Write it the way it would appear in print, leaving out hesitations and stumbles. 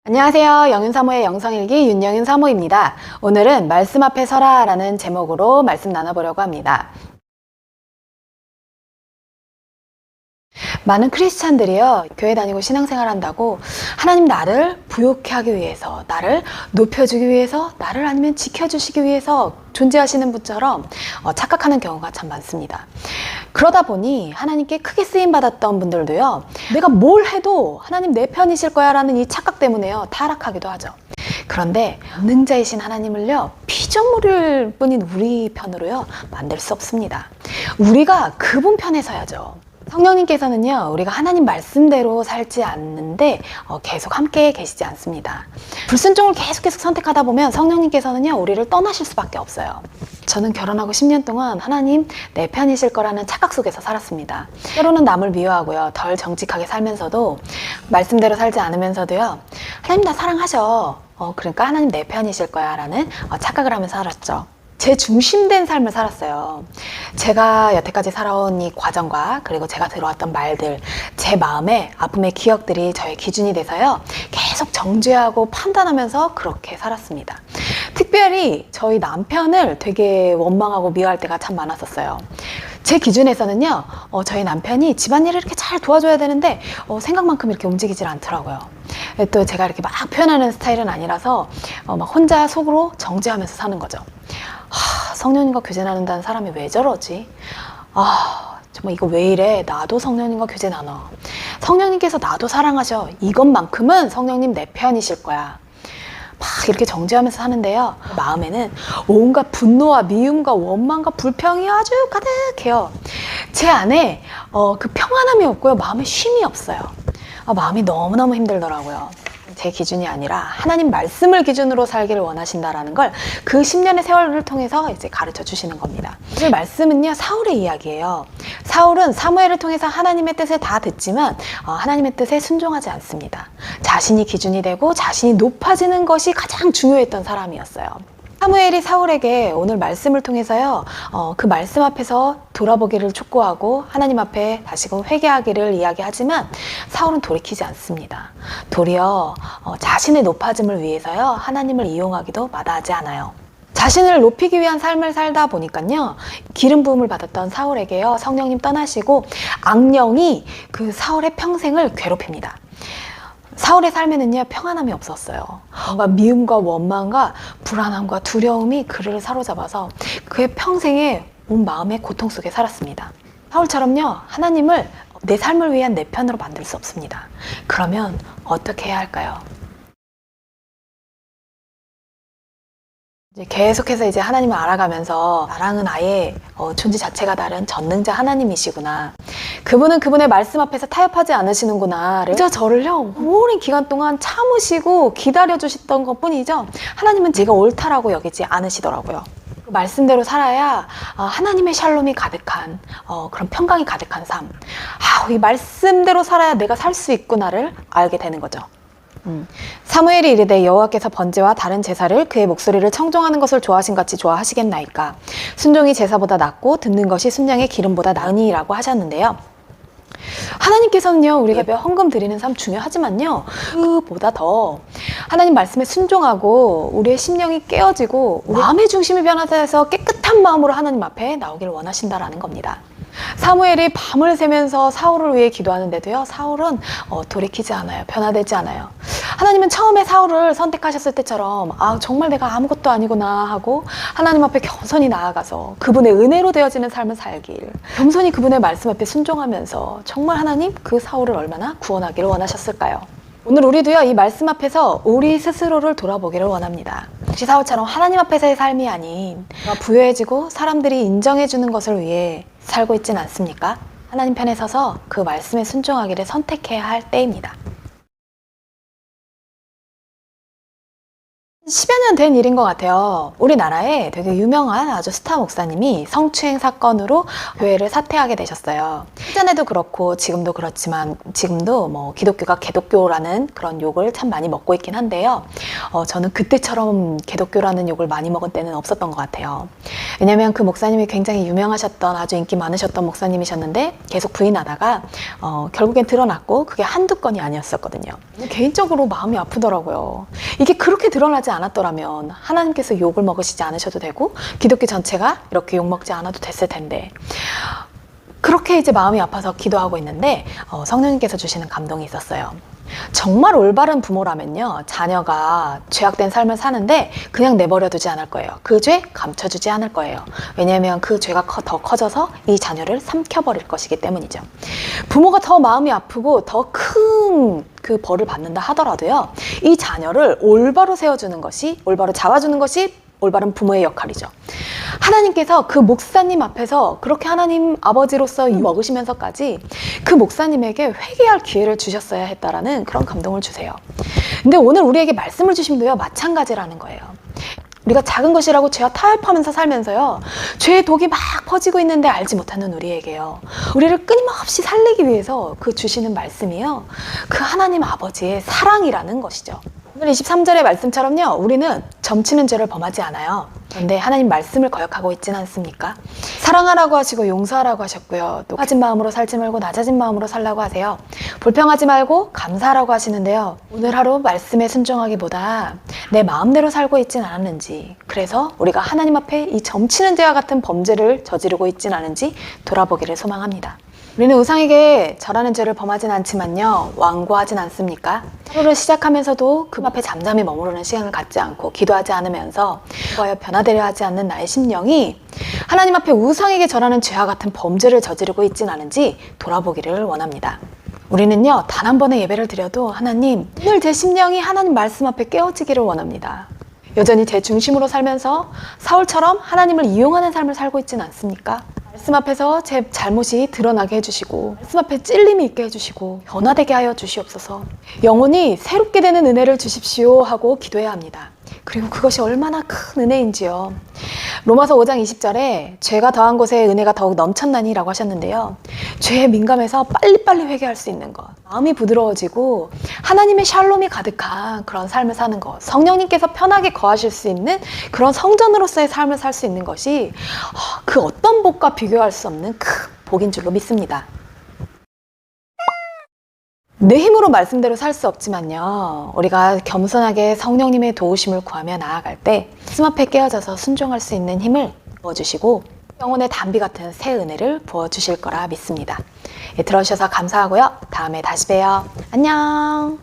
안녕하세요. 영윤사모의 영성일기 윤영윤 사모입니다. 오늘은 말씀 앞에 서라 라는 제목으로 말씀 나눠보려고 합니다. 많은 크리스찬들이요, 교회 다니고 신앙생활 한다고 하나님 나를 부욕해 하기 위해서, 나를 높여주기 위해서, 나를 아니면 지켜주시기 위해서 존재하시는 분처럼 착각하는 경우가 참 많습니다. 그러다 보니 하나님께 크게 쓰임받았던 분들도요, 내가 뭘 해도 하나님 내 편이실 거야 라는 이 착각 때문에요, 타락하기도 하죠. 그런데 능자이신 하나님을요, 피조물일 뿐인 우리 편으로요 만들 수 없습니다. 우리가 그분 편에 서야죠. 성령님께서는요, 우리가 하나님 말씀대로 살지 않는데 계속 함께 계시지 않습니다. 불순종을 계속 선택하다 보면 성령님께서는요, 우리를 떠나실 수밖에 없어요. 저는 결혼하고 10년 동안 하나님 내 편이실 거라는 착각 속에서 살았습니다. 때로는 남을 미워하고요, 덜 정직하게 살면서도 말씀대로 살지 않으면서도요, 하나님 나 사랑하셔, 그러니까 하나님 내 편이실 거야 라는 착각을 하면서 살았죠. 제 중심된 삶을 살았어요. 제가 여태까지 살아온 이 과정과 그리고 제가 들어왔던 말들, 제 마음의 아픔의 기억들이 저의 기준이 돼서요, 계속 정죄하고 판단하면서 그렇게 살았습니다. 특별히 저희 남편을 되게 원망하고 미워할 때가 참 많았었어요. 제 기준에서는요, 저희 남편이 집안일을 이렇게 잘 도와줘야 되는데 생각만큼 이렇게 움직이질 않더라고요. 또 제가 이렇게 막 표현하는 스타일은 아니라서 막 혼자 속으로 정죄하면서 사는 거죠. 성령님과 교제 나눈다는 사람이 왜 저러지? 정말 이거 왜 이래? 나도 성령님과 교제 나눠. 성령님께서 나도 사랑하셔. 이것만큼은 성령님 내 편이실 거야. 막 이렇게 정죄하면서 사는데요, 마음에는 온갖 분노와 미움과 원망과 불평이 아주 가득해요. 제 안에 그 평안함이 없고요, 마음에 쉼이 없어요. 마음이 너무너무 힘들더라고요. 제 기준이 아니라 하나님 말씀을 기준으로 살기를 원하신다라는 걸 그 10년의 세월을 통해서 이제 가르쳐 주시는 겁니다. 이 말씀은요, 사울의 이야기예요. 사울은 사무엘을 통해서 하나님의 뜻을 다 듣지만 하나님의 뜻에 순종하지 않습니다. 자신이 기준이 되고 자신이 높아지는 것이 가장 중요했던 사람이었어요. 사무엘이 사울에게 오늘 말씀을 통해서요, 그 말씀 앞에서 돌아보기를 촉구하고 하나님 앞에 다시금 회개하기를 이야기하지만 사울은 돌이키지 않습니다. 도리어 자신의 높아짐을 위해서요, 하나님을 이용하기도 마다하지 않아요. 자신을 높이기 위한 삶을 살다 보니까요, 기름 부음을 받았던 사울에게요, 성령님 떠나시고 악령이 그 사울의 평생을 괴롭힙니다. 사울의 삶에는요, 평안함이 없었어요. 뭔가 미움과 원망과 불안함과 두려움이 그를 사로잡아서 그의 평생에 온 마음의 고통 속에 살았습니다. 사울처럼요, 하나님을 내 삶을 위한 내 편으로 만들 수 없습니다. 그러면 어떻게 해야 할까요? 계속해서 이제 하나님을 알아가면서 나랑은 아예 존재 자체가 다른 전능자 하나님이시구나, 그분은 그분의 말씀 앞에서 타협하지 않으시는구나, 그저 저를요 오랜 기간 동안 참으시고 기다려주셨던 것 뿐이죠, 하나님은 제가 옳다라고 여기지 않으시더라고요. 말씀대로 살아야 하나님의 샬롬이 가득한 그런 평강이 가득한 삶, 이 말씀대로 살아야 내가 살 수 있구나를 알게 되는 거죠. 사무엘이 이르되 여호와께서 번제와 다른 제사를 그의 목소리를 청종하는 것을 좋아하신 같이 좋아하시겠나이까? 순종이 제사보다 낫고 듣는 것이 순양의 기름보다 나으니라고 하셨는데요, 하나님께서는요, 우리가 헌금 드리는 삶 중요하지만요, 그보다 더 하나님 말씀에 순종하고 우리의 심령이 깨어지고 마음의 중심이 변화돼서 깨끗한 마음으로 하나님 앞에 나오기를 원하신다라는 겁니다. 사무엘이 밤을 새면서 사울을 위해 기도하는데도요, 사울은 돌이키지 않아요. 변화되지 않아요. 하나님은 처음에 사울을 선택하셨을 때처럼 정말 내가 아무것도 아니구나 하고 하나님 앞에 겸손히 나아가서 그분의 은혜로 되어지는 삶을 살길, 겸손히 그분의 말씀 앞에 순종하면서 정말 하나님 그 사울을 얼마나 구원하기를 원하셨을까요? 오늘 우리도요, 이 말씀 앞에서 우리 스스로를 돌아보기를 원합니다. 혹시 사울처럼 하나님 앞에서의 삶이 아닌 부유해지고 사람들이 인정해주는 것을 위해 살고 있진 않습니까? 하나님 편에 서서 그 말씀에 순종하기를 선택해야 할 때입니다. 10여 년 된 일인 것 같아요. 우리나라에 되게 유명한 아주 스타 목사님이 성추행 사건으로 교회를 사퇴하게 되셨어요. 예전에도 그렇고 지금도 그렇지만 지금도 뭐 기독교가 개독교라는 그런 욕을 참 많이 먹고 있긴 한데요. 저는 그때처럼 개독교라는 욕을 많이 먹은 때는 없었던 것 같아요. 왜냐면 그 목사님이 굉장히 유명하셨던 아주 인기 많으셨던 목사님이셨는데 계속 부인하다가 결국엔 드러났고 그게 한두 건이 아니었었거든요. 개인적으로 마음이 아프더라고요. 이게 그렇게 드러나지 않았더라면 하나님께서 욕을 먹으시지 않으셔도 되고 기독교 전체가 이렇게 욕 먹지 않아도 됐을 텐데, 그렇게 이제 마음이 아파서 기도하고 있는데 성령님께서 주시는 감동이 있었어요. 정말 올바른 부모라면요, 자녀가 죄악된 삶을 사는데 그냥 내버려 두지 않을 거예요. 그 죄 감춰주지 않을 거예요. 왜냐하면 그 죄가 더 커져서 이 자녀를 삼켜버릴 것이기 때문이죠. 부모가 더 마음이 아프고 더 큰 그 벌을 받는다 하더라도요, 이 자녀를 올바로 세워주는 것이, 올바로 잡아주는 것이 올바른 부모의 역할이죠. 하나님께서 그 목사님 앞에서 그렇게 하나님 아버지로서 먹으시면서까지 그 목사님에게 회개할 기회를 주셨어야 했다라는 그런 감동을 주세요. 근데 오늘 우리에게 말씀을 주심도요, 마찬가지라는 거예요. 우리가 작은 것이라고 죄와 타협하면서 살면서요, 죄의 독이 막 퍼지고 있는데 알지 못하는 우리에게요, 우리를 끊임없이 살리기 위해서 그 주시는 말씀이요, 그 하나님 아버지의 사랑이라는 것이죠. 오늘 23절의 말씀처럼요, 우리는 점치는 죄를 범하지 않아요. 그런데 하나님 말씀을 거역하고 있진 않습니까? 사랑하라고 하시고 용서하라고 하셨고요, 높아진 마음으로 살지 말고 낮아진 마음으로 살라고 하세요. 불평하지 말고 감사하라고 하시는데요, 오늘 하루 말씀에 순종하기보다 내 마음대로 살고 있진 않았는지, 그래서 우리가 하나님 앞에 이 점치는 죄와 같은 범죄를 저지르고 있진 않은지 돌아보기를 소망합니다. 우리는 우상에게 절하는 죄를 범하진 않지만요, 완고하진 않습니까? 하루를 시작하면서도 그 앞에 잠잠히 머무르는 시간을 갖지 않고 기도하지 않으면서 그거에 변화되려 하지 않는 나의 심령이 하나님 앞에 우상에게 절하는 죄와 같은 범죄를 저지르고 있진 않은지 돌아보기를 원합니다. 우리는요, 단 한 번의 예배를 드려도 하나님, 오늘 제 심령이 하나님 말씀 앞에 깨어지기를 원합니다. 여전히 제 중심으로 살면서 사울처럼 하나님을 이용하는 삶을 살고 있진 않습니까? 말씀 앞에서 제 잘못이 드러나게 해주시고, 말씀 앞에 찔림이 있게 해주시고, 변화되게 하여 주시옵소서. 영혼이 새롭게 되는 은혜를 주십시오 하고 기도해야 합니다. 그리고 그것이 얼마나 큰 은혜인지요. 로마서 5장 20절에 죄가 더한 곳에 은혜가 더욱 넘쳤나니 라고 하셨는데요, 죄에 민감해서 빨리빨리 회개할 수 있는 것, 마음이 부드러워지고 하나님의 샬롬이 가득한 그런 삶을 사는 것, 성령님께서 편하게 거하실 수 있는 그런 성전으로서의 삶을 살 수 있는 것이 그 어떤 복과 비교할 수 없는 큰 복인 줄로 믿습니다. 내 힘으로 말씀대로 살 수 없지만요, 우리가 겸손하게 성령님의 도우심을 구하며 나아갈 때 말씀 앞에 깨어져서 순종할 수 있는 힘을 부어주시고 영혼의 담비 같은 새 은혜를 부어주실 거라 믿습니다. 들어주셔서 감사하고요. 다음에 다시 봬요. 안녕.